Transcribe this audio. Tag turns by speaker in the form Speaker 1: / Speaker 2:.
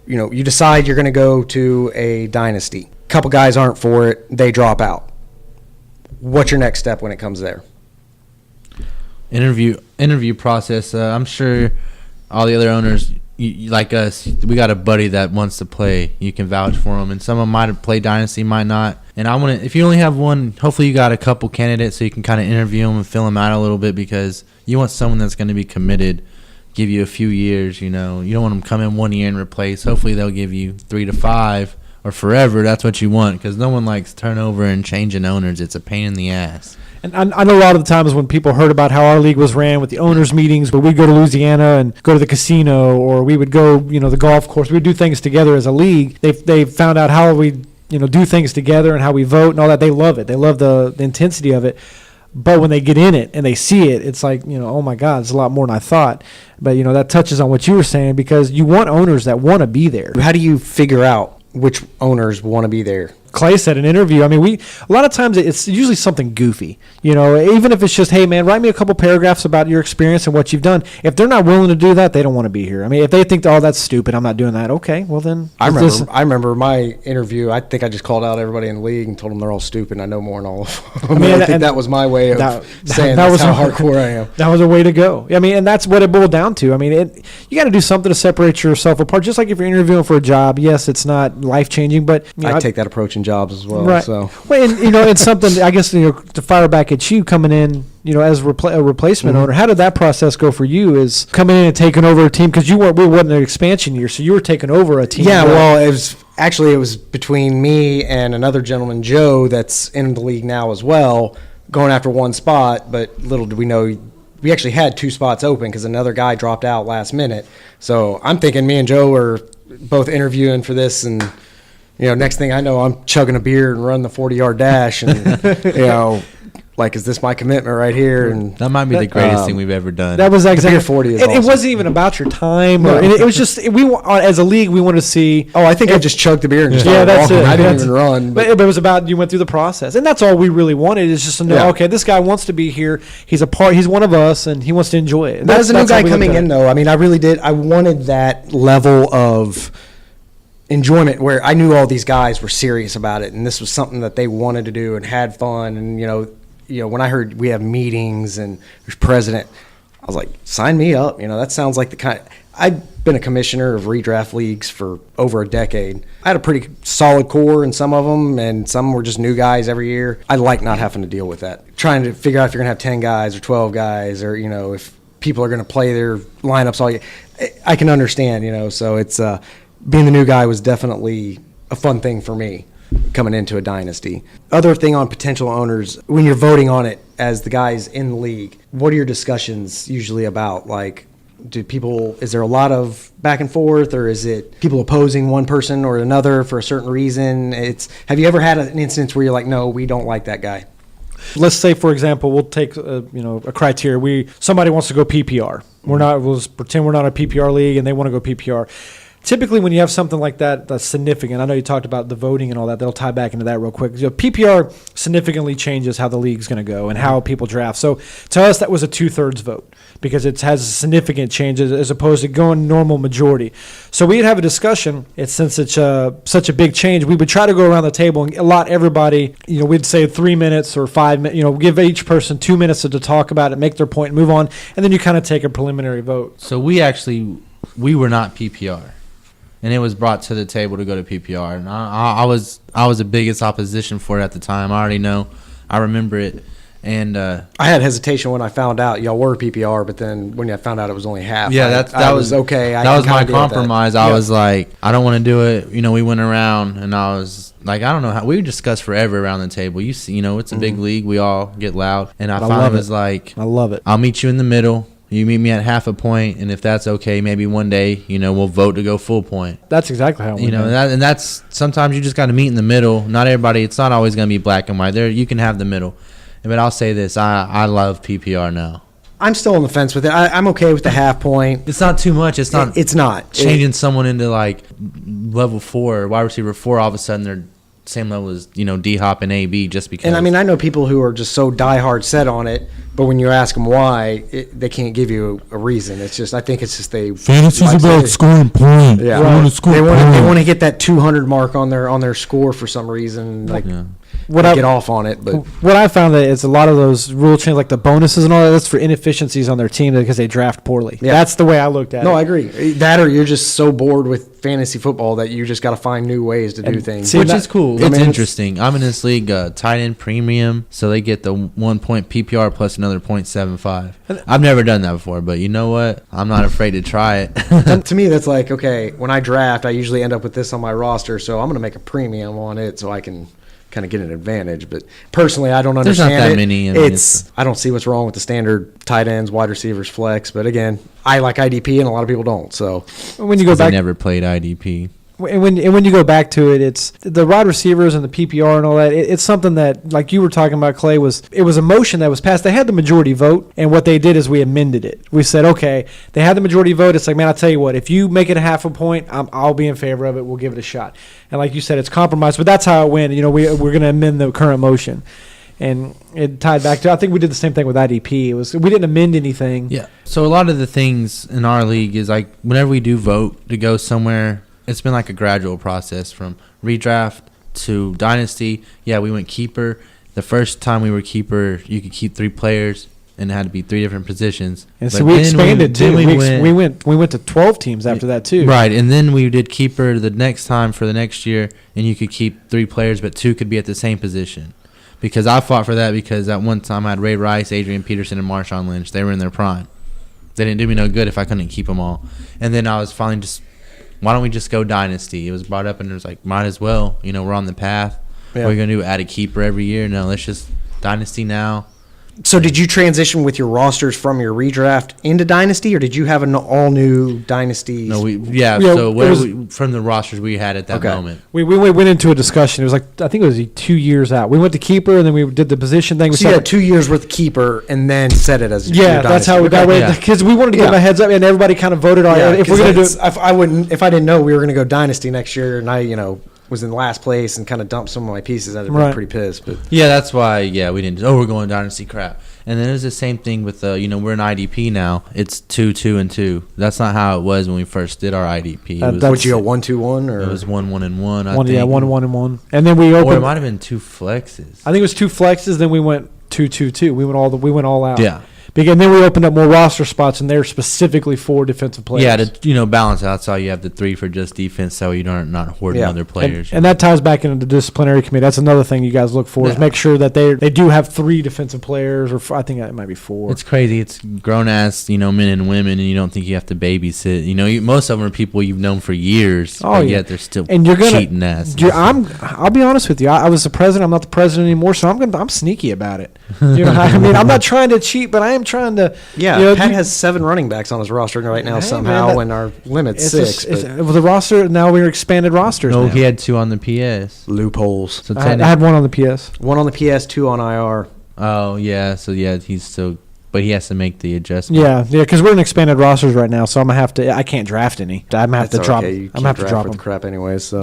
Speaker 1: you decide you're going to go to a dynasty. A couple guys aren't for it. They drop out. What's your next step when it comes there?
Speaker 2: Interview process. I'm sure all the other owners, like us, we got a buddy that wants to play. You can vouch for him, and some of them might have played Dynasty, might not. And I want to, if you only have one, hopefully you got a couple candidates so you can kind of interview them and fill them out a little bit, because you want someone that's going to be committed, give you a few years. You don't want them to come in 1 year and replace. Hopefully they'll give you 3 to 5 or forever. That's what you want, because no one likes turnover and changing owners. It's a pain in the ass.
Speaker 3: And I know a lot of the times when people heard about how our league was ran with the owners' meetings, where we'd go to Louisiana and go to the casino, or we would go, the golf course. We would do things together as a league. They found out how we, do things together and how we vote and all that. They love it. They love the intensity of it. But when they get in it and they see it, it's like, oh my God, it's a lot more than I thought. But, that touches on what you were saying, because you want owners that want to be there.
Speaker 1: How do you figure out which owners want to be there?
Speaker 3: Clay said in an interview, a lot of times it's usually something goofy, even if it's just, hey man, write me a couple paragraphs about your experience and what you've done. If they're not willing to do that, they don't want to be here. If they think, oh, that's stupid, I'm not doing that. Okay, well then.
Speaker 1: I remember my interview. I think I just called out everybody in the league and told them they're all stupid. I know more than all of them. I think that was my way of saying that's how hardcore I am.
Speaker 3: That was a way to go. And that's what it boiled down to. You got to do something to separate yourself apart. Just like if you're interviewing for a job, yes, it's not life changing, but
Speaker 1: I take that approach in jobs as well.
Speaker 3: Right.
Speaker 1: So.
Speaker 3: Well, and something, I guess, to fire back at you coming in, as a replacement owner, how did that process go for you? Is coming in and taking over a team, because we wasn't an expansion year, so you were taking over a team.
Speaker 1: Yeah, well, it was between me and another gentleman, Joe, that's in the league now as well, going after one spot. But little did we know, we actually had 2 spots open because another guy dropped out last minute. So I'm thinking me and Joe were both interviewing for this, and next thing I know, I'm chugging a beer and running the 40-yard dash, and is this my commitment right here? And
Speaker 2: that might be the greatest thing we've ever done.
Speaker 3: That was exactly
Speaker 1: 40.
Speaker 3: It wasn't even about your time, it was just as a league we wanted to see.
Speaker 1: Oh, I think I just chugged the beer and just started walking. I didn't even run.
Speaker 3: But it was about you went through the process, and that's all we really wanted, is just to know, okay, this guy wants to be here. He's one of us, and he wants to enjoy it.
Speaker 1: As a new guy coming in, though, I really did. I wanted that level of enjoyment where I knew all these guys were serious about it, and this was something that they wanted to do and had fun. And when I heard we have meetings and there's president, I was like, sign me up. That sounds like the kind. I've been a commissioner of redraft leagues for over a decade. I had a pretty solid core in some of them, and some were just new guys every year. I like not having to deal with that, trying to figure out if you're gonna have 10 guys or 12 guys, or if people are gonna play their lineups all year. I can understand, so it's being the new guy was definitely a fun thing for me coming into a dynasty. Other thing on potential owners, when you're voting on it as the guys in the league, what are your discussions usually about? Like, is there a lot of back and forth, or is it people opposing one person or another for a certain reason? Have you ever had an instance where you're like, no, we don't like that guy?
Speaker 3: Let's say, for example, we'll take a criteria. Somebody wants to go PPR. We'll pretend we're not a PPR league, and they want to go PPR. Typically, when you have something like that that's significant, I know you talked about the voting and all that. That'll tie back into that real quick. PPR significantly changes how the league's going to go and how people draft. So to us, that was a 2/3 vote, because it has significant changes as opposed to going normal majority. So we'd have a discussion. Since it's such a big change, we would try to go around the table and allot everybody. We'd say 3 minutes or 5 minutes. Give each person 2 minutes to talk about it, make their point, and move on, and then you kind of take a preliminary vote.
Speaker 2: So we were not PPR. And it was brought to the table to go to PPR, and I was the biggest opposition for it at the time. I already know, I remember it, and I
Speaker 1: had hesitation when I found out y'all were PPR, but then when I found out it was only half,
Speaker 2: that was okay. That was my compromise. I was like, I don't want to do it. We went around, and I was like, I don't know how. We discussed forever around the table. You see, it's a big league. We all get loud, and I finally was like,
Speaker 3: I love it.
Speaker 2: I'll meet you in the middle. You meet me at half a point, and if that's okay, maybe one day, we'll vote to go full point.
Speaker 3: That's exactly how it went.
Speaker 2: And that's sometimes you just got to meet in the middle. Not everybody. It's not always going to be black and white. There, you can have the middle. But I'll say this: I love PPR now.
Speaker 1: I'm still on the fence with it. I'm okay with the half point.
Speaker 2: It's not too much. It's not changing someone into like level 4, wide receiver 4. All of a sudden they're same level as D-Hop and AB just because.
Speaker 1: And I know people who are just so diehard set on it But when you ask them why, they can't give you a reason. It's just, I think it's just
Speaker 4: Fantasy's
Speaker 1: like
Speaker 4: about scoring points.
Speaker 1: Yeah,
Speaker 4: You wanna score
Speaker 1: they
Speaker 4: points.
Speaker 1: want to hit that 200 mark on their score for some reason. Like
Speaker 3: What
Speaker 1: they
Speaker 3: I
Speaker 1: get off on it, but
Speaker 3: what I found that it's a lot of those rule change, like the bonuses and all that. That's for inefficiencies on their team because they draft poorly.
Speaker 1: Yeah.
Speaker 3: That's the way I looked at it.
Speaker 1: no, I agree. That or you're just so bored with fantasy football that you just got to find new ways to do
Speaker 3: And
Speaker 1: things.
Speaker 3: see,
Speaker 2: Which
Speaker 3: that-
Speaker 2: is cool.
Speaker 1: I
Speaker 2: It's
Speaker 1: mean,
Speaker 2: interesting. I'm in this league, tight end premium, so they get the 1 point PPR plus another 0.75. I've never done that before, but you know what? I'm not afraid to try it.
Speaker 1: And to me, that's like, okay, when I draft, I usually end up with this on my roster, so I'm going to make a premium on it so I can kind of get an advantage. But personally, I don't
Speaker 2: There's
Speaker 1: understand
Speaker 2: not that
Speaker 1: it.
Speaker 2: many. I mean,
Speaker 1: I don't see what's wrong with the standard tight ends, wide receivers, flex. But again, I like IDP, and a lot of people don't. So
Speaker 3: when you go
Speaker 2: 'Cause I
Speaker 3: back,
Speaker 2: never played IDP.
Speaker 3: and when you go back to it, it's the wide receivers and the PPR and all that. It's something that, like you were talking about, Clay, it was a motion that was passed. They had the majority vote, and what they did is we amended it. We said, okay, they had the majority vote. It's like, man, I'll tell you what, if you make it a half a point, I'll be in favor of it. We'll give it a shot. And like you said, it's compromised, but that's how it went. You know, we're going to amend the current motion. And it tied back to, I think we did the same thing with IDP. We didn't amend anything.
Speaker 2: Yeah. So a lot of the things in our league is like whenever we do vote to go somewhere, it's been like a gradual process from redraft to dynasty. Yeah, we went keeper. The first time we were keeper, you could keep 3 players, and it had to be 3 different positions.
Speaker 3: And
Speaker 2: But
Speaker 3: so we
Speaker 2: then
Speaker 3: expanded too.
Speaker 2: then
Speaker 3: We went to 12 teams after that too.
Speaker 2: Right, and then we did keeper the next time for the next year, and you could keep 3 players, but 2 could be at the same position. Because I fought for that because at one time I had Ray Rice, Adrian Peterson, and Marshawn Lynch. They were in their prime. They didn't do me no good if I couldn't keep them all. And then I was finally just, why don't we just go dynasty? It was brought up, and it was like, might as well. You know, we're on the path.
Speaker 1: Yeah.
Speaker 2: What are you going to do? Add a keeper every year? No, let's just dynasty now.
Speaker 1: So did you transition with your rosters from your redraft into Dynasty, or did you have an all-new Dynasty?
Speaker 2: No,
Speaker 3: Yeah,
Speaker 2: so
Speaker 3: it
Speaker 2: where
Speaker 3: was-
Speaker 2: from the rosters we had at that
Speaker 1: Okay.
Speaker 2: moment.
Speaker 3: We went into a discussion. It was like, I think it was 2 years out. We went to keeper, and then we did the position thing. We
Speaker 1: So you
Speaker 3: said,
Speaker 1: had 2 years worth of keeper and then set it as your
Speaker 3: yeah, that's
Speaker 1: Dynasty.
Speaker 3: how that way,
Speaker 2: Yeah.
Speaker 3: because we wanted to give
Speaker 1: Yeah.
Speaker 3: them a heads up, and everybody kind of voted on
Speaker 1: Yeah,
Speaker 3: if we're going to do it.
Speaker 1: if I didn't know we were going to go Dynasty next year, and I was in last place and kind of dumped some of my pieces, I'd have been
Speaker 3: Right.
Speaker 1: pretty pissed. But
Speaker 2: Yeah, that's why. Yeah, we didn't. Oh, we're going dynasty crap. And then it was the same thing with we're in IDP now. It's 2, 2, and 2. That's not how it was when we first did our IDP. It was,
Speaker 3: that's-
Speaker 1: would you go 1-2-1 or
Speaker 2: it was 1, 1, and 1. I
Speaker 3: One,
Speaker 2: think.
Speaker 3: yeah, 1, 1, and 1, and then we
Speaker 2: Or it
Speaker 3: opened.
Speaker 2: might have been 2 flexes.
Speaker 3: I think it was 2 flexes. Then we went 2, 2, 2. We went all out.
Speaker 2: Yeah.
Speaker 3: And then we opened up more roster spots, and they're specifically for defensive players.
Speaker 2: Yeah, to balance out, so you have the 3 for just defense, so you don't not hoarding
Speaker 1: Yeah.
Speaker 2: other players.
Speaker 3: And that ties back into the disciplinary committee. That's another thing you guys look for is
Speaker 2: Yeah.
Speaker 3: make sure that they do have 3 defensive players, or I think it might be 4.
Speaker 2: It's crazy. It's grown ass, men and women, and you don't think you have to babysit. Most of them are people you've known for years.
Speaker 3: Oh,
Speaker 2: but
Speaker 3: yeah.
Speaker 2: yet they're still
Speaker 3: And you're gonna-
Speaker 2: cheating ass.
Speaker 3: I'll be honest with you. I was the president. I'm not the president anymore, so I'm sneaky about it. You know, I mean, I'm not trying to cheat, but I am trying to.
Speaker 1: yeah,
Speaker 3: you know,
Speaker 1: Pat has 7 running backs on his roster right now
Speaker 3: Hey,
Speaker 1: somehow,
Speaker 3: man, that-
Speaker 1: and our limit's
Speaker 3: It's
Speaker 1: 6.
Speaker 3: well, the roster now we're expanded rosters.
Speaker 2: No,
Speaker 3: now.
Speaker 2: he had 2 on the PS.
Speaker 1: loopholes.
Speaker 2: So
Speaker 3: I had 1 on the PS.
Speaker 1: 1 on the PS, 2 on IR.
Speaker 2: Oh yeah, so yeah, he's still, but he has to make the adjustment.
Speaker 3: Yeah, because we're in expanded rosters right now, so I'm gonna have to. I can't draft any. I'm gonna have
Speaker 1: That's
Speaker 3: to drop.
Speaker 1: okay. You
Speaker 3: I'm gonna have
Speaker 1: can't
Speaker 3: to drop
Speaker 1: with
Speaker 3: them.
Speaker 1: the crap anyways. So,